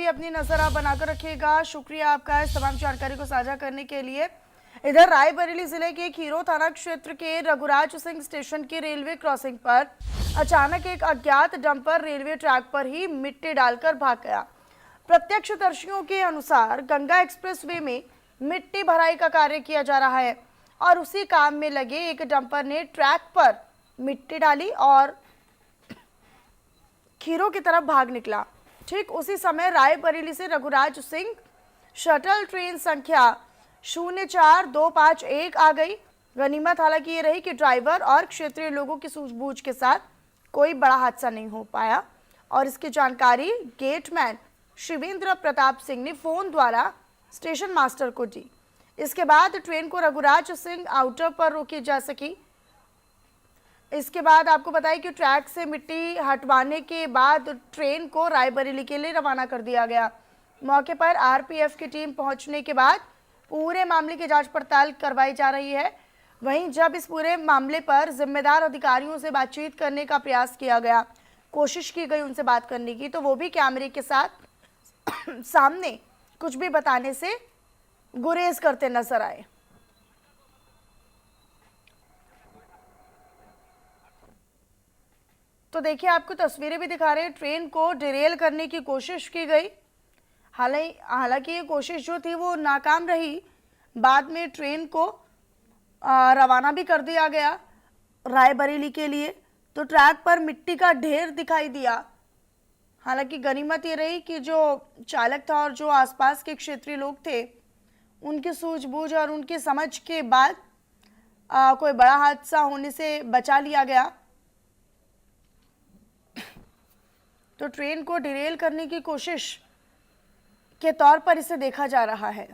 अपनी नजर आप बनाकर रखिएगा। शुक्रिया आपका इस तमाम जानकारी को साझा करने के लिए। इधर रायबरेली जिले के खीरो थाना क्षेत्र के रघुराज सिंह स्टेशन की रेलवे क्रॉसिंग पर अचानक एक अज्ञात डंपर रेलवे ट्रैक पर ही मिट्टी डालकर भाग गया। प्रत्यक्षदर्शियों के अनुसार गंगा एक्सप्रेसवे में मिट्टी भराई का कार्य किया जा रहा है और उसी काम में लगे एक डंपर ने ट्रैक पर मिट्टी डाली और खीरो की तरफ भाग निकला। ठीक उसी समय रायबरेली से रघुराज सिंह शटल ट्रेन संख्या 04251 आ गई। गनीमत हालांकि ये रही कि ड्राइवर और क्षेत्रीय लोगों की सूझबूझ के साथ कोई बड़ा हादसा नहीं हो पाया और इसकी जानकारी गेटमैन शिवेंद्र प्रताप सिंह ने फोन द्वारा स्टेशन मास्टर को दी। इसके बाद ट्रेन को रघुराज सिंह आउटर पर रोकी जा सकी। इसके बाद आपको बताएं कि ट्रैक से मिट्टी हटवाने के बाद ट्रेन को रायबरेली के लिए रवाना कर दिया गया। मौके पर आरपीएफ की टीम पहुंचने के बाद पूरे मामले की जांच पड़ताल करवाई जा रही है। वहीं जब इस पूरे मामले पर जिम्मेदार अधिकारियों से बातचीत करने का प्रयास किया गया, कोशिश की गई उनसे बात करने की, तो वो भी कैमरे के साथ सामने कुछ भी बताने से गुरेज करते नजर आए। तो देखिए, आपको तस्वीरें भी दिखा रहे हैं। ट्रेन को डिरेल करने की कोशिश की गई, हालांकि ये कोशिश जो थी वो नाकाम रही। बाद में ट्रेन को रवाना भी कर दिया गया रायबरेली के लिए। तो ट्रैक पर मिट्टी का ढेर दिखाई दिया। हालांकि गनीमत ये रही कि जो चालक था और जो आसपास के क्षेत्रीय लोग थे, उनकी सूझबूझ और उनकी समझ के बाद कोई बड़ा हादसा होने से बचा लिया गया। तो ट्रेन को डिरेल करने की कोशिश के तौर पर इसे देखा जा रहा है।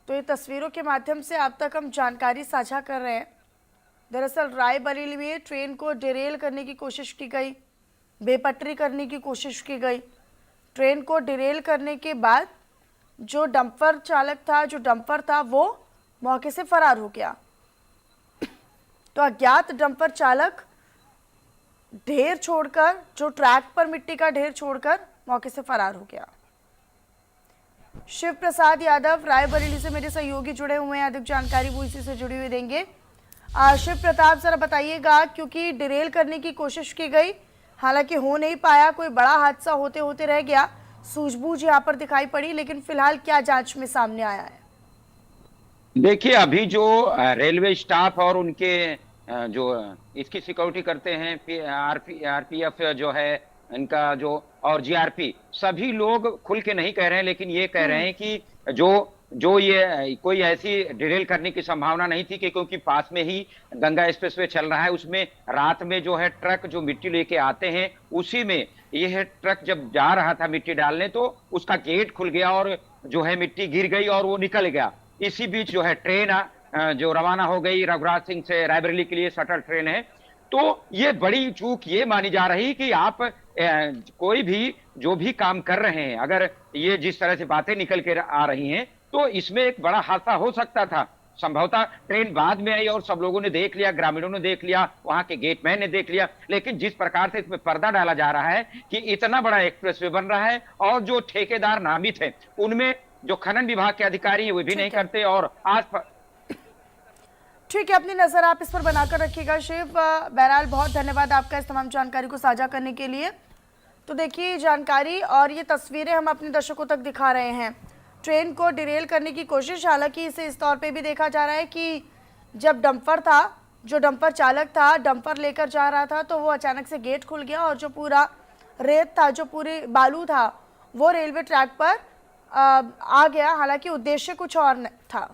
तो ये तस्वीरों के माध्यम से आप तक हम जानकारी साझा कर रहे हैं। दरअसल रायबरेली में ट्रेन को डिरेल करने की कोशिश की गई, बेपटरी करने की कोशिश की गई। ट्रेन को डिरेल करने के बाद जो डंपर चालक था, जो डंपर था, वो मौके से फरार हो गया। तो अज्ञात डंपर चालक ढेर छोड़कर, जो ट्रैक पर मिट्टी का ढेर छोड़कर मौके से फरार हो गया। शिव प्रसाद यादव रायबरेली से मेरे सहयोगी जुड़े हुए हैं, अधिक जानकारी वो इसी से जुड़ी हुई देंगे। शिव प्रताप जरा बताइएगा, क्योंकि डिरेल करने की कोशिश की गई, हालांकि हो नहीं पाया, कोई बड़ा हादसा होते होते रह गया, सूझबूझ यहाँ पर दिखाई पड़ी, लेकिन फिलहाल क्या जांच में सामने आया है? देखिए, अभी जो रेलवे स्टाफ और उनके जो इसकी सिक्योरिटी करते हैं, आरपीएफ जो है इनका, जो और जीआरपी, सभी लोग खुल के नहीं कह रहे हैं, लेकिन ये कह रहे हैं कि जो ये कोई ऐसी डिरेल करने की संभावना नहीं थी, कि क्योंकि पास में ही गंगा एक्सप्रेसवे चल रहा है। उसमें रात में जो है ट्रक जो मिट्टी लेके आते हैं, उसी में यह ट्रक जब जा रहा था मिट्टी डालने, तो उसका गेट खुल गया और जो है मिट्टी गिर गई और वो निकल गया। इसी बीच जो है ट्रेन जो रवाना हो गई रघुराज सिंह से रायबरेली के लिए, शटल ट्रेन है। तो ये बड़ी चूक ये मानी जा रही कि आप कोई भी जो भी काम कर रहे हैं, अगर ये जिस तरह से बातें निकल के आ रही हैं, तो इसमें एक बड़ा हादसा हो सकता था। संभवतः ट्रेन बाद में आई और सब लोगों ने देख लिया, ग्रामीणों ने देख लिया, वहां के गेटमैन ने देख लिया, लेकिन जिस प्रकार से इसमें पर्दा डाला जा रहा है कि इतना बड़ा एक्सप्रेसवे बन रहा है और जो ठेकेदार नामित है, उनमें जो खनन विभाग के अधिकारी हैं वो भी नहीं करते। और आज ठीक है, अपनी नजर आप इस पर बनाकर रखिएगा। शिव, बहरहाल बहुत धन्यवाद आपका इस तमाम जानकारी को साझा करने के लिए। तो देखिए, जानकारी और ये तस्वीरें हम अपने दर्शकों तक दिखा रहे हैं। ट्रेन को डिरेल करने की कोशिश, हालांकि इसे इस तौर पे भी देखा जा रहा है कि जब डंपर था, जो डंपर चालक था, डंपर लेकर जा रहा था, तो वो अचानक से गेट खुल गया और जो पूरा रेत था, जो पूरी बालू था, वो रेलवे ट्रैक पर आ गया। हालांकि उद्देश्य कुछ और था।